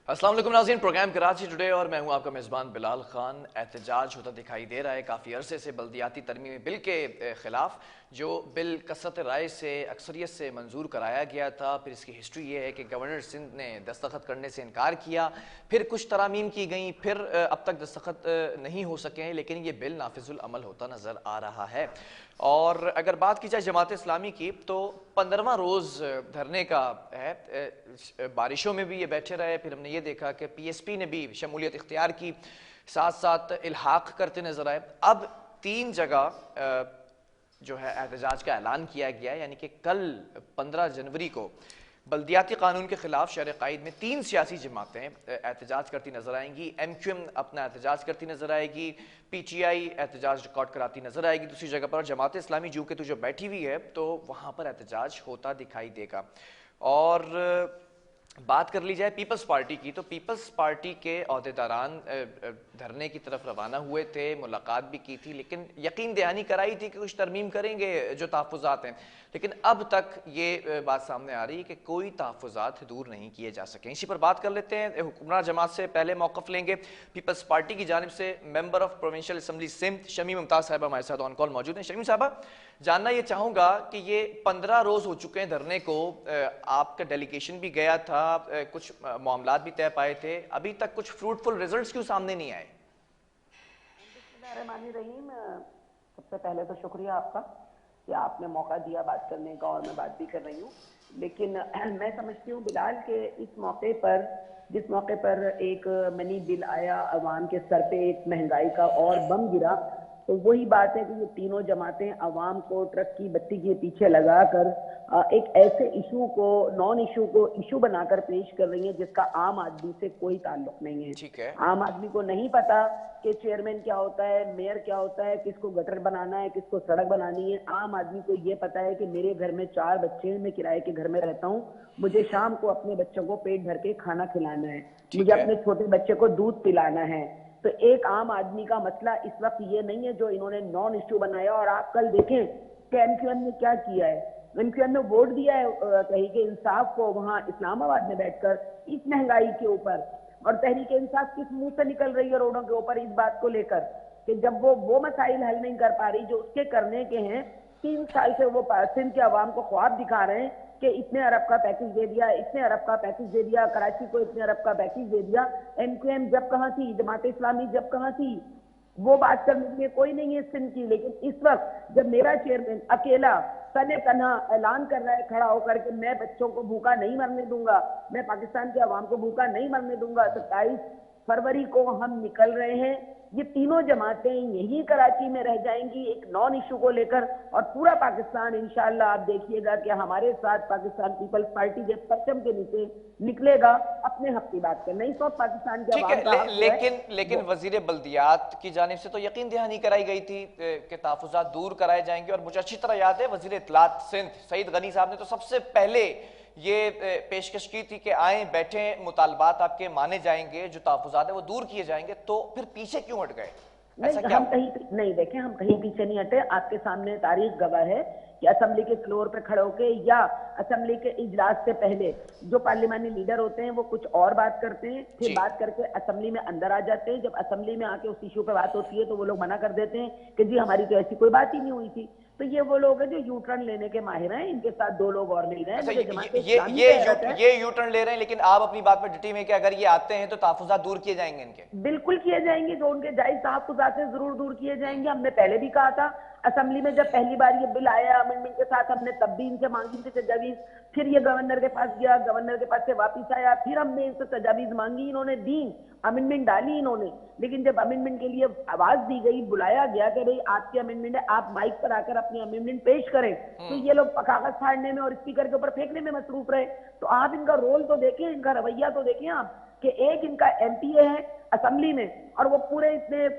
अस्सलाम वालेकुम नाज़रीन, प्रोग्राम कराची टुडे और मैं हूं आपका मेज़बान बिलाल खान। एहतजाज होता दिखाई दे रहा है काफ़ी अरसे से बल्दियाती तरमीमी बिल के ख़िलाफ़। जो बिल कसरत राय से अक्सरियत से मंजूर कराया गया था, फिर इसकी हिस्ट्री ये है कि गवर्नर सिंध ने दस्तखत करने से इनकार किया, फिर कुछ तरामीम की गई, फिर अब तक दस्तखत नहीं हो सके हैं, लेकिन ये बिल नाफिजुल अमल होता नज़र आ रहा है। और अगर बात की जाए जमात इस्लामी की, तो 15वां रोज़ धरने का है। बारिशों में भी ये बैठे रहे, फिर हमने ये देखा कि PSP ने भी शमूलियत इख्तियार की, साथ साथ इल्हाक करते नजर आए। अब 3 जगह जो है एहतजाज का ऐलान किया गया है, यानी कि कल 15 जनवरी को बल्दियाती कानून के खिलाफ शहर कायद में 3 सियासी जमातें एहतजाज करती नजर आएंगी। MQM अपना एहतजाज करती नजर आएगी, PTI एहतजाज रिकॉर्ड कराती नजर आएगी दूसरी जगह पर, जमात इस्लामी जू के तो जो बैठी हुई है तो वहां पर एहतजाज होता दिखाई देगा। और बात कर ली जाए पीपल्स पार्टी की, तो पीपल्स पार्टी के अहदेदारान धरने की तरफ रवाना हुए थे, मुलाकात भी की थी, लेकिन यकीन दहानी कराई थी कि कुछ तरमीम करेंगे जो तहफ़्फ़ुज़ात हैं, लेकिन अब तक ये बात सामने आ रही है कि कोई तहफ़्फ़ुज़ात दूर नहीं किए जा सके। इसी पर बात कर लेते हैं। हुक्मरान जमात से पहले मौक़िफ़ लेंगे पीपल्स पार्टी की जानिब से member of provincial assembly Sindh Shami Mumtaz साहिबा हमारे साथ ऑन कॉल मौजूद हैं। शमी साहबा, जानना ये चाहूँगा कि ये 15 रोज़ हो चुके हैं धरने को, आपका डेलीगेशन भी गया था, कुछ मामलात भी तय पाए थे, अभी तक कुछ फ्रूटफुल रिजल्ट्स क्यों सामने नहीं आए? रहीम, सबसे पहले तो शुक्रिया आपका कि आपने मौका दिया बात करने का, और मैं बात भी कर रही हूँ। लेकिन मैं समझती हूँ बिलाल के इस मौके पर, जिस मौके पर एक मनी बिल आया, अवाम के सर पे एक महंगाई का और बम गिरा, तो वही बात है कि ये तीनों जमातें अवाम को ट्रक की बत्ती के पीछे लगाकर एक ऐसे इशू को, नॉन इशू को इशू बनाकर पेश कर रही है जिसका आम आदमी से कोई ताल्लुक नहीं है। ठीक है। आम आदमी को नहीं पता कि चेयरमैन क्या होता है, मेयर क्या होता है, किसको गटर बनाना है, किसको सड़क बनानी है। आम आदमी को ये पता है कि मेरे घर में 4 बच्चे हैं, मैं किराए के घर में रहता हूँ, मुझे शाम को अपने बच्चों को पेट भर के खाना खिलाना है, मुझे अपने छोटे बच्चे को दूध पिलाना है। तो एक आम आदमी का मसला इस वक्त ये नहीं है जो इन्होंने नॉन इश्यू बनाया। और आप कल देखें कि MQM ने क्या किया है। MQM ने वोट दिया है तहरीक इंसाफ को वहां इस्लामाबाद में बैठकर इस महंगाई के ऊपर, और तहरीक इंसाफ किस मुंह से निकल रही है रोडों के ऊपर इस बात को लेकर कि जब वो मसाइल हल नहीं कर पा रही जो उसके करने के हैं। 3 साल से वो सिंध के अवाम को ख्वाब दिखा रहे हैं कि इतने अरब का पैकेज दे दिया, इतने अरब का पैकेज दे दिया, कराची को इतने अरब का पैकेज दे दिया। MQM जब कहां थी, जमात इस्लामी जब कहां थी, वो बात करने के लिए कोई नहीं है सिंध की। लेकिन इस वक्त जब मेरा चेयरमैन अकेला तने तन्हा ऐलान कर रहा है खड़ा होकर के मैं बच्चों को भूखा नहीं मरने दूंगा, मैं पाकिस्तान के अवाम को भूखा नहीं मरने दूंगा, 27 फरवरी को हम निकल रहे हैं। ये तीनों जमातें यही कराची में रह जाएंगी एक नॉन इशू को लेकर, और पूरा पाकिस्तान इंशाअल्लाह आप देखिएगा कि हमारे साथ पाकिस्तान पीपल्स पार्टी के परचम के नीचे निकलेगा अपने हक की बात करना। इस वक्त पाकिस्तान के ठीक है, लेकिन वजीर बल्दियात की जानिब से तो यकीन दहानी कराई गई थी कि तहफ़्फ़ुज़ात दूर कराए जाएंगे। और मुझे अच्छी तरह याद है वजीर इत्तलात सिंध सईद गनी साहब ने तो सबसे पहले ये पेशकश की थी कि आए बैठे, मुतालबात आपके माने जाएंगे, जो तहफ़्फ़ुज़ात है वो दूर किए जाएंगे। तो फिर पीछे क्यों हट गए? नहीं, हम कहीं नहीं, देखें हम कहीं पीछे नहीं हटे। आपके सामने तारीख गवाह है कि असेंबली के फ्लोर पे खड़े होके या असेंबली के इजलास से पहले जो पार्लिमानी लीडर होते हैं वो कुछ और बात करते हैं, फिर बात करके असेंबली में अंदर आ जाते हैं। जब असेंबली में आके उस इशू पे बात होती है तो वो लोग मना कर देते हैं कि जी हमारी तो ऐसी कोई बात ही नहीं हुई थी। तो ये वो लोग हैं जो यू टर्न लेने के माहिर हैं, इनके साथ 2 लोग और मिल रहे हैं। ये यू टर्न ले रहे हैं, लेकिन आप अपनी बात पर डटी में कि अगर ये आते हैं तो तहफ़्फ़ुज़ात दूर किए जाएंगे इनके। बिल्कुल किए जाएंगे, जो उनके जायज तहफ़्फ़ुज़ात हैं जरूर दूर किए जाएंगे। हमने पहले भी कहा था, असेंबली में जब पहली बार ये बिल आया अमेंडमेंट के साथ, हमने तब भी इनसे मांगी थी तजावीज। फिर ये गवर्नर के पास गया, गवर्नर के पास से वापिस आया, फिर हमने इनसे तजावीज मांगी, इन्होंने दी, अमेंडमेंट डाली इन्होंने। लेकिन जब अमेंडमेंट के लिए आवाज दी गई, बुलाया गया कि भाई आपकी अमेंडमेंट है, आप माइक पर आकर अपनी अमेंडमेंट पेश करें, तो ये लोग कागज फाड़ने में और स्पीकर के ऊपर फेंकने में मसरूफ रहे। तो आप इनका रोल तो देखें, इनका रवैया तो देखें आप, कि एक इनका MPA है असेंबली में, और वो पूरे इतने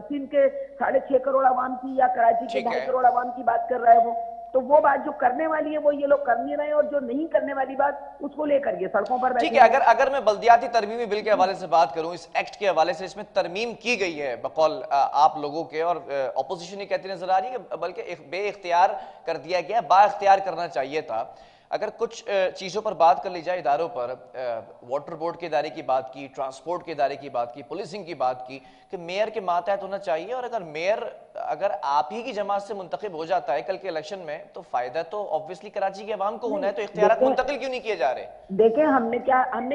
सिंध के 6.5 करोड़ आवाम की या कराची के 2.5 करोड़ आवाम की बात कर रहा है वो। तो वो बात जो करने वाली है वो ये लोग कर नहीं रहे हैं, और जो नहीं करने वाली बात उसको लेकर ये सड़कों पर बैठे। ठीक है, अगर मैं बल्दियाती तरमीमी बिल के हवाले से बात करूं, इस एक्ट के हवाले से इसमें तरमीम की गई है बकौल आप लोगों के, और अपोजिशन ये कहती नजर आ रही है कि बल्कि बे इख्तियार कर दिया गया, बा इख्तियार करना चाहिए था। अगर कुछ चीज़ों पर बात कर ली जाए इदारों पर, वाटर बोर्ड के इदारे की बात की, ट्रांसपोर्ट के इदारे की बात की, पुलिसिंग की बात की कि मेयर के मातहत होना चाहिए, और अगर मेयर अगर आप ही की जमात से मुंतखब हो जाता है कल के इलेक्शन में तो फायदा तो ऑब्वियसली कराची के अवाम को होना है, तो इख्तियारात मुंतकिल क्यों नहीं किए जा रहे? देखें हमने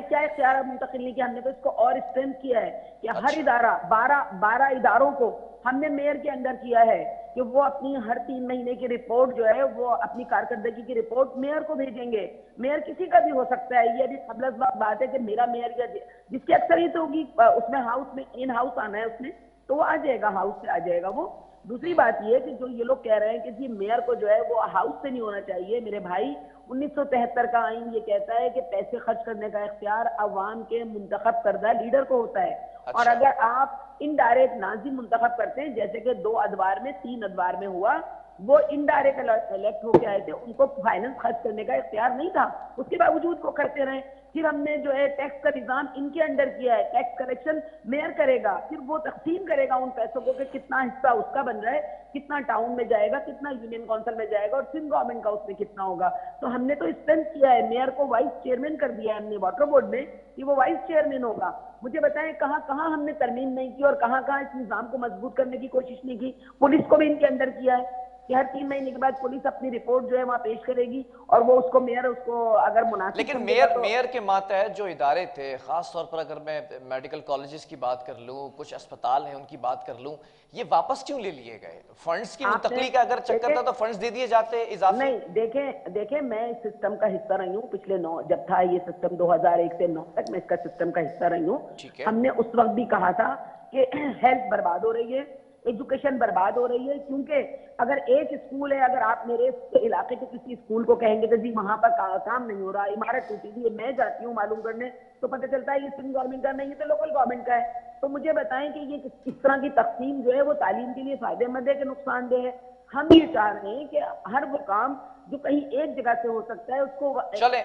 क्या इख्तियार मुंतकिल नहीं किया, हमने तो इसको और स्ट्रेंथ किया है कि हर अच्छा। इदारा 12 इदारों को हमने मेयर के अंदर किया है कि वो अपनी हर 3 महीने की रिपोर्ट जो है वो अपनी कारकर्दगी की रिपोर्ट मेयर को भेजेंगे। मेयर किसी का भी हो सकता है, ये अभी कबल बात है कि मेरा मेयर या जिसकी अक्सरियत होगी उसमें हाउस में इन हाउस आना है उसने, तो वो आ जाएगा, हाउस से आ जाएगा वो। दूसरी बात ये कि जो ये लोग कह रहे हैं कि जी मेयर को जो है वो हाउस से नहीं होना चाहिए, मेरे भाई 1973 का आइन ये कहता है कि पैसे खर्च करने का इख्तियार अवाम के मुंतखब करदा लीडर को होता है। अच्छा। और अगर आप इनडायरेक्ट नाजिम मुंतखब करते हैं, जैसे कि 2 अदवार में 3 अदवार में हुआ, वो इनडायरेक्ट इलेक्ट होके आए थे, उनको फाइनेंस खर्च करने का इख्तियार नहीं था, उसके बावजूद वो करते रहे। फिर हमने जो है टैक्स का निजाम इनके अंडर किया है, टैक्स कलेक्शन मेयर करेगा, फिर वो तकसीम करेगा उन पैसों को कि कितना हिस्सा उसका बन रहा है, कितना टाउन में जाएगा, कितना यूनियन काउंसिल में जाएगा, और सिंध गवर्नमेंट का उसमें कितना होगा। तो हमने तो स्ट्रेंथ किया है, मेयर को वाइस चेयरमैन कर दिया है हमने वाटर बोर्ड में कि वो वाइस चेयरमैन होगा। मुझे बताएं कहाँ कहाँ हमने तरमीम नहीं की और कहाँ कहाँ इस निजाम को मजबूत करने की कोशिश नहीं की। पुलिस को भी इनके अंदर किया है कि हर 3 महीने के बाद पुलिस अपनी रिपोर्ट जो है वहां पेश करेगी और वो उसको मेयर उसको अगर मुनासिब लेकिन समझेगा मेयर के मातहत जो इदारे थे, खास तौर पर अगर मैं मेडिकल कॉलेजेस की बात कर लूं, कुछ अस्पताल हैं उनकी बात कर लूं, ये वापस क्यों ले लिए गए? फंड्स की मुंतकली का अगर चक्कर था तो फंड्स दे दिए जाते इजाफे। नहीं, देखें मैं इस सिस्टम का हिस्सा रही हूँ पिछले 9 जब था ये सिस्टम 2001 से 9 तक मैं इसका सिस्टम का हिस्सा रही हूँ। ठीक है। हमने उस वक्त भी कहा था कि हेल्थ बर्बाद हो रही है, एजुकेशन बर्बाद हो रही है, क्योंकि अगर एक स्कूल है, अगर आप मेरे इलाके के किसी स्कूल को कहेंगे तो जी वहां पर काम नहीं हो रहा, इमारत टूटी हुई है, मैं जाती हूँ मालूम करने तो पता चलता है ये सिंध गवर्नमेंट का नहीं है तो लोकल गवर्नमेंट का है। तो मुझे बताएं कि ये किस तरह की तकसीम जो है वो तालीम के लिए फायदेमंद है कि नुकसानदेह है। हम ये चाह रहे हैं कि हर वो काम जो कहीं एक जगह से हो सकता है उसको चले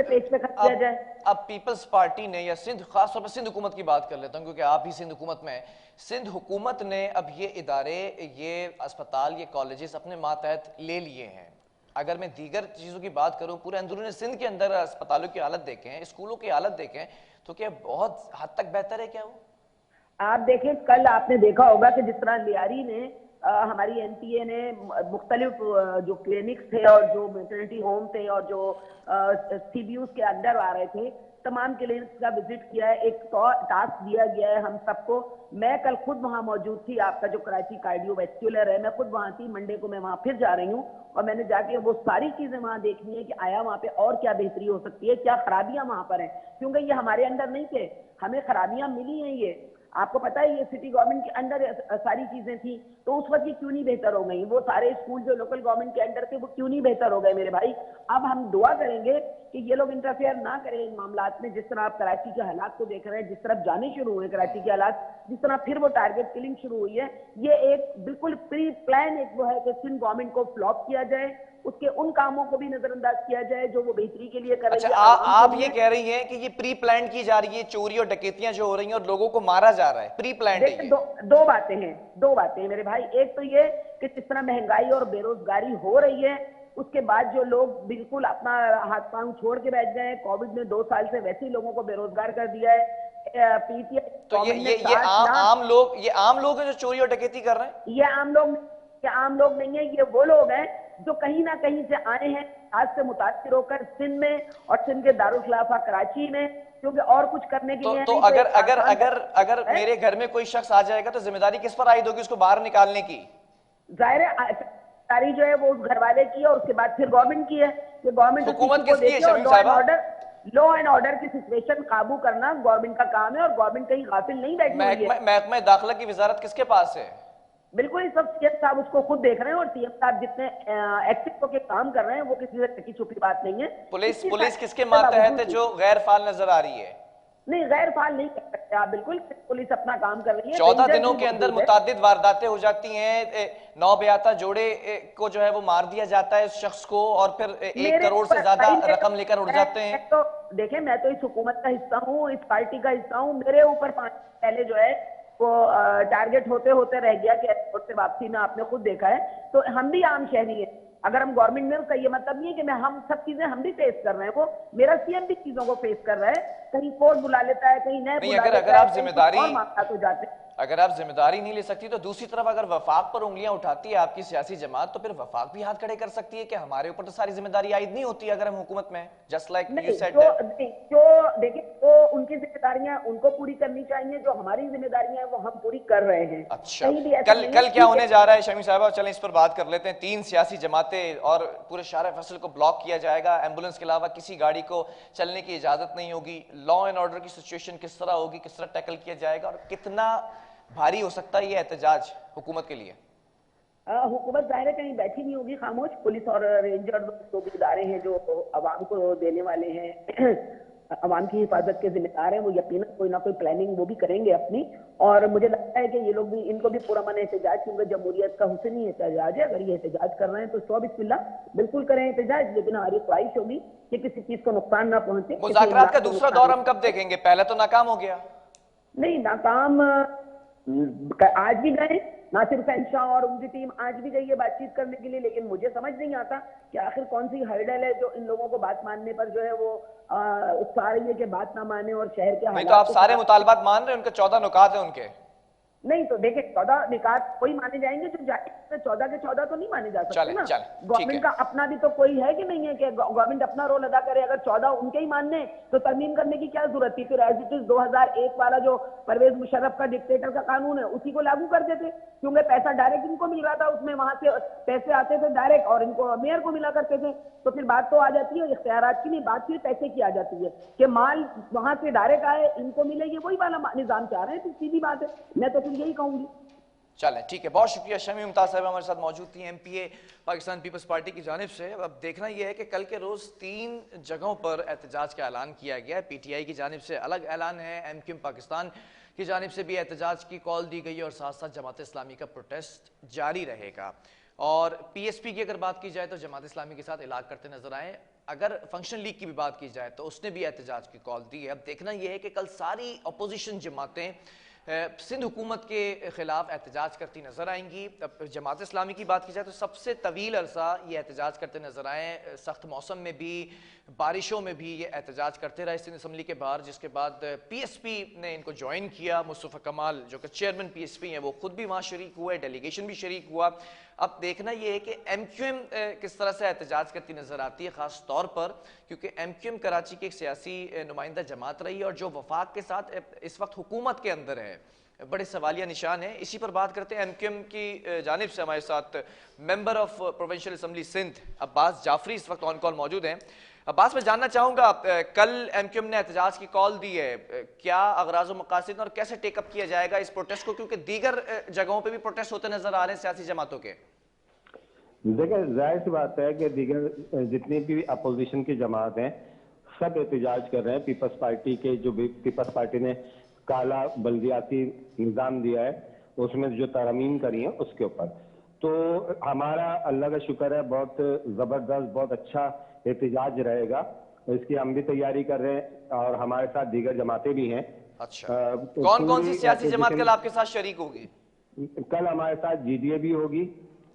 पेश पे किया जाए। अब पीपल्स पार्टी ने या सिंध, खासतौर पर सिंध हुकूमत की बात कर लेता हूं क्योंकि आप ही सिंध हुकूमत में हैं। सिंध हुकूमत ने अब ये इदारे, ये अस्पताल, ये कॉलेजेस अपने मातहत ले लिए हैं। अगर मैं दीगर चीज़ों की बात करूं, पूरे अंदरूनी सिंध के अंदर अस्पतालों की हालत देखें, स्कूलों की हालत देखें, तो क्या बहुत हद तक बेहतर है क्या वो? आप देखें कल आपने देखा होगा कि जिस तरह लियारी ने हमारी एनटीए ने मुख्तलिफ जो क्लिनिक्स थे और जो मेटर्निटी होम थे और जो सीबीयूज के अंदर आ रहे थे तमाम क्लिनिक्स का विजिट किया है। एक टास्क दिया गया है हम सबको। मैं कल खुद वहां मौजूद थी, आपका जो कराची कार्डियोवैस्कुलर है मैं खुद वहां थी, मंडे को मैं वहां फिर जा रही हूँ और मैंने जाके वो सारी चीजें वहां देखनी है कि आया वहां पे और क्या बेहतरी हो सकती है, क्या खराबियां वहां पर हैं, क्योंकि ये हमारे अंदर नहीं थे, हमें खराबियां मिली हैं। ये आपको पता है ये सिटी गवर्नमेंट के अंडर सारी चीजें थी, तो उस वक्त ये क्यों नहीं बेहतर हो गई? वो सारे स्कूल जो लोकल गवर्नमेंट के अंडर थे वो क्यों नहीं बेहतर हो गए मेरे भाई? अब हम दुआ करेंगे कि ये लोग इंटरफेयर ना करें इन मामलात में। जिस तरह आप कराची के हालात को देख रहे हैं, जिस तरफ जाने शुरू हुए कराची के हालात, जिस तरह फिर वो टारगेट किलिंग शुरू हुई है, ये एक बिल्कुल प्री प्लान एक वो है कि सिंध गवर्नमेंट को फ्लॉप किया जाए, उसके उन कामों को भी नजरअंदाज किया जाए जो वो बेहतरी के लिए कर रही है। अच्छा, आप ये कह रही हैं कि ये प्री प्लान की जा रही है, चोरी और डकैतियां जो हो रही हैं और लोगों को मारा जा रहा है, प्री प्लान है ये? दो बातें हैं मेरे भाई। एक तो ये कि जिस तरह महंगाई और बेरोजगारी हो रही है, उसके बाद जो लोग बिल्कुल अपना हाथ पांव छोड़ के बैठ गए हैं, कोविड ने 2 साल से वैसे ही लोगों को बेरोजगार कर दिया है। तो ये आम लोग हैं जो चोरी और डकैती कर रहे हैं? ये आम लोग नहीं है, ये वो लोग हैं जो कहीं ना कहीं से आए हैं आज से मुतासिर होकर सिंध में और सिंध के दारुल खिलाफा कराची में, क्योंकि और कुछ करने के लिए तो अगर मेरे घर में कोई शख्स आ जाएगा तो जिम्मेदारी किस पर आयद होगी उसको बाहर निकालने की? जाहिर है जिम्मेदारी जो है वो उस घर वाले की है और उसके बाद फिर गवर्नमेंट की है। कि गवर्नमेंट हुकूमत किसकी है शमीम साहिबा? लॉ एंड ऑर्डर की सिचुएशन काबू करना गवर्नमेंट का काम है और गवर्नमेंट कहीं गाफिल नहीं बैठी हुई है। महकमा दाखिला की वजारत किसके पास है? बिल्कुल, इस वक्त सीएम साहब उसको खुद देख रहे हैं और सीएम साहब जितने एक्टिव होकर काम कर रहे हैं वो किसी से छुपी बात नहीं है। पुलिस किसके मातहत है जो गैर फाल नजर आ रही है? नहीं, गैर फाल नहीं कर सकते आप, बिल्कुल पुलिस अपना काम कर रही है। 14 दिनों के अंदर मुतादिद वारदातें हो जाती हैं, 9 बेयाता जोड़े को जो है वो मार दिया जाता है उस शख्स को और फिर 1 करोड़ से ज्यादा रकम लेकर उड़ जाते हैं। तो देखें, मैं तो इस हुकूमत का हिस्सा हूँ, इस पार्टी का हिस्सा हूँ। मेरे ऊपर 5 पहले जो है वो टारगेट होते होते रह गया कि एयरपोर्ट से वापसी में आपने खुद देखा है। तो हम भी आम शहरी हैं, अगर हम गवर्नमेंट में, उसका ये मतलब नहीं है कि मैं हम सब चीजें हम भी फेस कर रहे हैं, वो मेरा सीएम भी चीजों को फेस कर रहा है। कहीं कोर्ट बुला लेता है, कहीं नए नहीं, बुला अगर लेता है, आप कहीं जिम्मेदारी कुछ और मामला तो जाते हैं। अगर आप जिम्मेदारी नहीं ले सकती तो दूसरी तरफ अगर वफाक पर उंगलियां उठाती है आपकी सियासी जमात, तो फिर वफाक भी हाथ खड़े कर सकती है कि हमारे ऊपर तो सारी जिम्मेदारी आयद नहीं होती अगर हम हुकूमत में, जस्ट लाइक यू नहीं, सेड जो दैट। नहीं, जो देखिए, तो उनकी जिम्मेदारियां उनको पूरी करनी चाहिए, जो हमारी जिम्मेदारियां हैं वो हम पूरी कर रहे हैं। अच्छा, कहीं भी ऐसा कल नहीं कल है, क्या ठीक होने है। जा रहा है शमी साहब, चलें इस पर बात कर लेते हैं। 3 सियासी जमातें और पूरे शहर फैसल को ब्लॉक किया जाएगा, एम्बुलेंस के अलावा किसी गाड़ी को चलने की इजाजत नहीं होगी। लॉ एंड ऑर्डर की सिचुएशन किस तरह होगी, किस तरह टैकल किया जाएगा और कितना भारी हो सकता है ये एहतजाज हुकूमत के लिए? हुकूमत ज़ाहिर है कहीं बैठी नहीं होगी खामोश। पुलिस और रेंजर दो भी इदारे हैं जो आवाम को देने वाले हैं, आवाम की हिफाजत के जिम्मेदार हैं, वो यकीनन कोई ना कोई प्लानिंग वो भी करेंगे अपनी। और मुझे लगता है कि ये लोग भी, इनको भी पूरा मन है एहतजाज, क्योंकि जमहूरियत का हुस्न ही एहतजाज है। अगर ये एहतजाज कर रहे हैं तो सौ बिस्मिल्लाह, बिल्कुल करें एहतजाज, लेकिन हमारी ख्वाहिश होगी कि किसी चीज को नुकसान ना पहुंचे, किसी मुज़ाकरात का इमलाक को दूसरा नुकसान दौर ना हम कब देखेंगे? पहले तो नाकाम हो गया। नहीं, नाकाम आज भी गए नासिर हुसैन शाह और उनकी टीम आज भी गई है बातचीत करने के लिए, लेकिन मुझे समझ नहीं आता कि आखिर कौन सी हर्डल है जो इन लोगों को बात मानने पर जो है वो उकसा रही है कि बात ना माने और शहर के नहीं तो आप हालात सारे मुतालबात मान रहे हैं, उनके 14 नुकात हैं उनके। नहीं तो देखिए, 14 निकात कोई माने जाएंगे जो जाए, 14 के 14 तो नहीं माने जा सकते चले ना। चले ठीक गवर्नमेंट का है। अपना भी तो कोई है कि नहीं है कि गवर्नमेंट अपना रोल अदा करे। अगर 14 उनके ही मानने तो तरमीम करने की क्या जरूरत थी? फिर एज इट इज 2001 वाला जो परवेज मुशर्रफ का डिक्टेटर का कानून है उसी को लागू कर देते, क्योंकि पैसा डायरेक्ट इनको मिल रहा था, उसमें वहां से पैसे आते थे डायरेक्ट और इनको मेयर को मिला करते थे। तो फिर बात तो आ जाती है इख्तियारात की, नहीं, बात फिर पैसे की आ जाती है कि माल वहां से डायरेक्ट आए, इनको मिले, ये वही वाला निजाम चाह रहे हैं। तो सीधी बात है, मैं तो फिर यही कहूंगी। चलें ठीक है, बहुत शुक्रिया। शमी मुमताज साहब हमारे साथ मौजूद थी, एमपीए पाकिस्तान पीपल्स पार्टी की जानिब से। अब देखना यह है कि कल के रोज़ 3 जगहों पर एहतजाज का ऐलान किया गया है। पीटीआई की जानिब से अलग ऐलान है, एमक्यूएम पाकिस्तान की जानिब से भी एहतजाज की कॉल दी गई है और साथ साथ जमात इस्लामी का प्रोटेस्ट जारी रहेगा। और पीएसपी की अगर बात की जाए तो जमात इस्लामी के साथ इलाक करते नजर आए। अगर फंक्शन लीग की भी बात की जाए तो उसने भी एहतजाज की कॉल दी है। अब देखना यह है कि कल सारी अपोजिशन जमातें सिंध हुकूमत के खिलाफ एहतजाज करती नजर आएंगी। अब जमात इस्लामी की बात की जाए तो सबसे तवील अरसा ये एहतजाज करते नजर आए, सख्त मौसम में भी, बारिशों में भी ये एहतजाज करते रहे सिंध असम्बली के बाहर, जिसके बाद पीएसपी ने इनको ज्वाइन किया। मुस्तफ़ा कमाल जो कि चेयरमैन पीएसपी हैं वो खुद भी वहाँ शरीक हुए, डेलीगेशन भी शरीक हुआ। अब देखना ये है कि एमक्यूएम किस तरह से एहतजाज करती नजर आती है, खास तौर पर क्योंकि एमक्यूएम कराची की एक सियासी नुमाइंदा जमात रही है और जो वफाक के साथ इस वक्त हुकूमत के अंदर है, बड़े सवालिया निशान है। इसी पर बात करते हैं। एमक्यूएम की जानिब से हमारे साथ member of provincial assembly Sindh Abbas Jafri इस वक्त ऑन कॉल मौजूद हैं। अब्बास, मैं जानना चाहूंगा, कल एमक्यूएम ने एहतजाज की कॉल दी है, क्या अगराज व मकासद और कैसे टेकअप किया जाएगा इस प्रोटेस्ट को, क्योंकि दीगर जगहों पे भी प्रोटेस्ट होते नजर आ रहे हैं सियासी जमातों के? देखिए, जाहिर सी बात है कि दीगर जितनी भी अपोजिशन की जमात हैं सब एहतजाज कर रहे हैं। पीपल्स पार्टी के जो भी पीपल्स पार्टी ने काला बल्दियाती निज़ाम दिया है उसमें जो तरमीम करी है उसके ऊपर, तो हमारा अल्लाह का शुक्र है बहुत ज़बरदस्त, बहुत अच्छा एहतजाज रहेगा। इसकी हम भी तैयारी कर रहे हैं और हमारे साथ दीगर जमातें भी हैं। अच्छा, कौन कौन सी सियासी जमात कल आपके साथ शरीक होगी? कल हमारे साथ जीडीए भी होगी,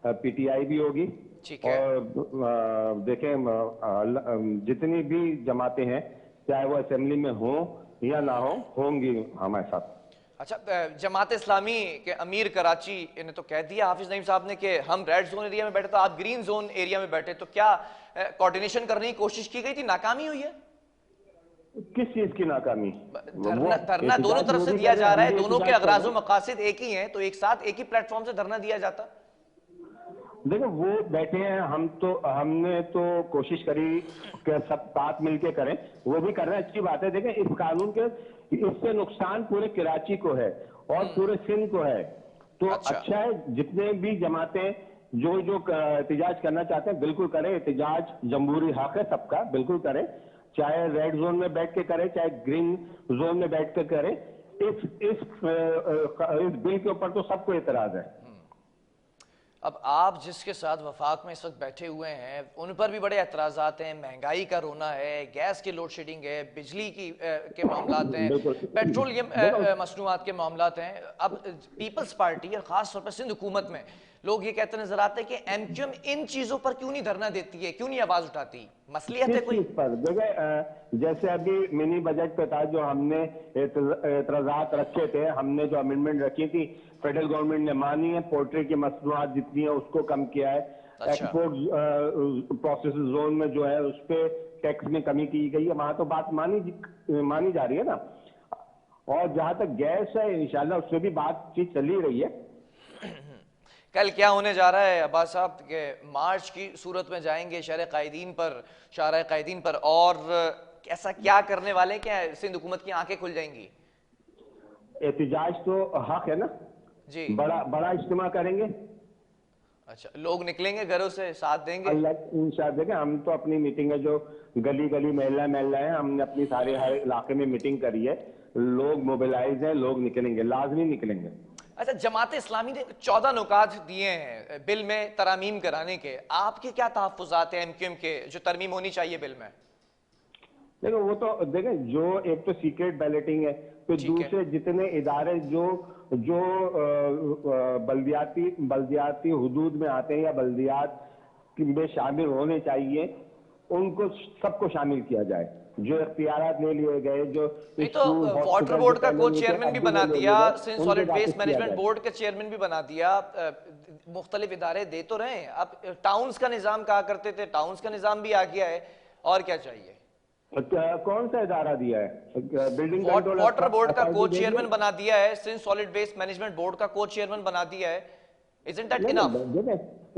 पीटीआई भी होगी, ठीक है। और देखें जितनी भी जमातें हैं चाहे वो असेंबली में हो या ना होंगी हमारे साथ। अच्छा, जमात इस्लामी के अमीर कराची ने तो कह दिया हाफिज नईम साहब ने कि हम रेड जोन एरिया में बैठे तो आप ग्रीन जोन एरिया में बैठे, तो क्या कोऑर्डिनेशन करने की कोशिश की गई थी, नाकामी हुई है? किस चीज की नाकामी? धरना दोनों तरफ से दिया जा रहा है, दोनों के अगराज व मकासद एक ही हैं, तो एक साथ एक ही प्लेटफॉर्म से धरना दिया जाता। देखो, वो बैठे हैं, हमने तो कोशिश करी कि सब साथ मिलके करें, वो भी कर रहे हैं, अच्छी बात है। देखें, इस कानून के इससे नुकसान पूरे कराची को है और पूरे सिंध को है, तो अच्छा है जितने भी जमातें जो एहतजाज करना चाहते हैं बिल्कुल करें। एहतजाज जमहूरी हक है सबका, बिल्कुल करें, चाहे रेड जोन में बैठ के करें चाहे ग्रीन जोन में बैठ के करें। इस बिल के ऊपर तो सबको एतराज है। अब आप जिसके साथ वफाक में इस वक्त बैठे हुए हैं उन पर भी बड़े एतराज़ात हैं, महंगाई का रोना है, गैस की लोड शेडिंग है, बिजली की के मामलात हैं, पेट्रोलियम मसनूआत के मामलात हैं। अब पीपल्स पार्टी और ख़ास तौर पर सिंध हुकूमत में लोग ये कहते नजर आते हैं कि एमक्यूएम इन चीजों पर क्यों नहीं धरना देती है, क्यों नहीं आवाज उठाती, मसलियत है किस कोई? चीज पर? देखिए जैसे अभी मिनी बजट पे था, जो हमने एतराजात रखे थे, हमने जो अमेंडमेंट रखी थी, फेडरल गवर्नमेंट ने मानी है। पोल्ट्री की मसनूआत जितनी है उसको कम किया है। अच्छा। एक्सपोर्ट प्रोसेस जोन में जो है उस पे टैक्स में कमी की गई है, वहां तो बात मानी जा रही है ना। और जहां तक गैस है, इंशाल्लाह उससे भी बातचीत चली रही है। कल क्या होने जा रहा है अब्बास साहब के मार्च की सूरत में जाएंगे शाहराह कायदीन पर और ऐसा क्या करने वाले, क्या सिंध हुकूमत की आंखें खुल जाएंगी? एहतिजाज तो हक है ना जी। बड़ा इज्तिमा करेंगे। अच्छा, लोग निकलेंगे घरों से, साथ देंगे? इंशाल्लाह देखें, हम तो अपनी मीटिंग है जो गली गली महल्ला है, हमने अपनी सारे हर इलाके में मीटिंग करी है। लोग मोबिलाइज हैं, लोग निकलेंगे, लाजमी निकलेंगे। अच्छा, जमात इस्लामी ने 14 नुकात दिए हैं बिल में तरमीम कराने के, आपके क्या तहफ्फुज़ात हैं एमक्यूएम के जो तरमीम होनी चाहिए बिल में? देखो वो तो देखें, जो एक तो सीक्रेट बैलेटिंग है, तो दूसरे जितने इदारे जो जो बल्दियाती हुदूद में आते हैं या बल्दियात में शामिल होने चाहिए, उनको सबको शामिल किया जाए। जो इख्तियारात ले लिए गए, जो नहीं तो वाटर बोर्ड का को चेयरमैन भी बना दिया, Sindh solid waste management board के चेयरमैन भी बना दिया, मुख्तलिफ इदारे दे तो रहे हैं। अब टाउन्स का निजाम कहा करते थे, टाउन्स का निजाम भी आ गया है, और क्या चाहिए? कौन सा इदारा दिया है? बिल्डिंग वाटर बोर्ड का को चेयरमैन बना दिया है, Sindh solid waste management board का को चेयरमैन बना दिया है। Isn't that enough?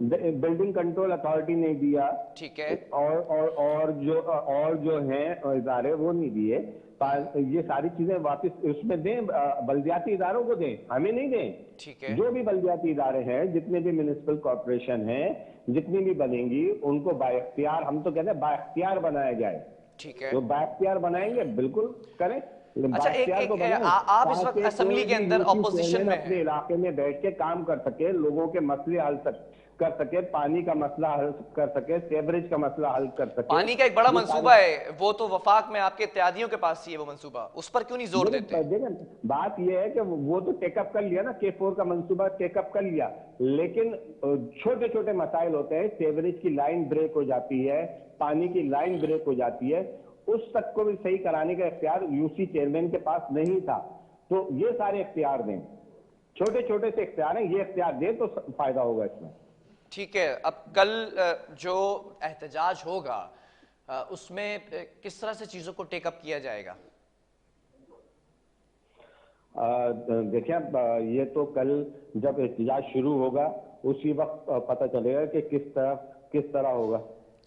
Building control authority ने दिया, ठीक है, और जो हैं इदारे वो नहीं दिए। ये सारी चीजें वापस उसमें दें, बल्दियाती इदारों को दें, हमें नहीं दें। ठीक है। जो भी बल्दियाती इदारे हैं, जितने भी म्युनिसिपल कॉर्पोरेशन हैं, जितनी भी बनेंगी, उनको बाइख्तियार, हम तो कहते हैं बाइख्तियार बनाया जाए। ठीक है, तो बाइख्तियार बनाएंगे, बिल्कुल करें। अच्छा, आप इस वक्त असेंबली के अंदर ऑपोजिशन में अपने इलाके में बैठ के काम कर सके, लोगों के मसले हल कर सके, पानी का मसला हल कर सके, सेवरेज का मसला हल कर सके। पानी का एक बड़ा मंसूबा है, वो तो वफाक में आपके इत्यादियों के पास ही है वो मंसूबा, उस पर क्यों नहीं जोर देते? बात ये है कि वो तो टेकअप कर लिया ना, K4 का मंसूबा टेकअप कर लिया, लेकिन छोटे छोटे मसाइल होते हैं। सेवरेज की लाइन ब्रेक हो जाती है, पानी की लाइन ब्रेक हो जाती है, उस तक को भी सही कराने का इख्तियार यूसी चेयरमैन के पास नहीं था। तो ये सारे इख्तियार दें, छोटे छोटे से इख्तियार हैं, ये इख्तियार दें तो फायदा होगा इसमें। ठीक है, अब कल जो एहतजाज होगा उसमें किस तरह से चीजों को टेकअप किया जाएगा? देखिए, ये तो कल जब एहतजाज शुरू होगा उसी वक्त पता चलेगा कि किस तरह होगा।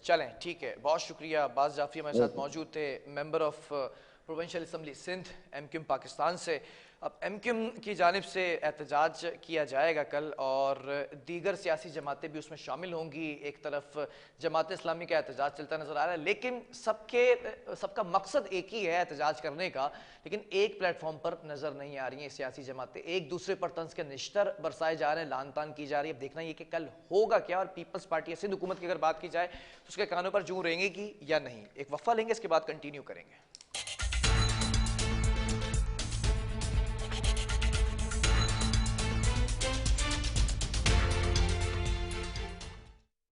चलें, ठीक है, बहुत शुक्रिया। अब्बास जाफरी हमारे साथ मौजूद थे, member of provincial assembly Sindh MQM Pakistan से। अब एमक्यूएम की जानिब से एहतजाज किया जाएगा कल, और दीगर सियासी जमातें भी उसमें शामिल होंगी। एक तरफ जमात इस्लामी का एहतजाज चलता नजर आ रहा है, लेकिन सबका मकसद एक ही है, एहतजाज करने का, लेकिन एक प्लेटफॉर्म पर नजर नहीं आ रही हैं सियासी जमातें। एक दूसरे पर तंज के निश्तर बरसाए जा रहे हैं, लान तान की जा रही है। अब देखना ये कि कल होगा क्या, और पीपल्स पार्टी या सिंध हुकूमत की अगर बात की जाए तो उसके कानों पर जूं रेंगेगी या नहीं। एक वक्फा लेंगे, इसके बाद कंटिन्यू करेंगे।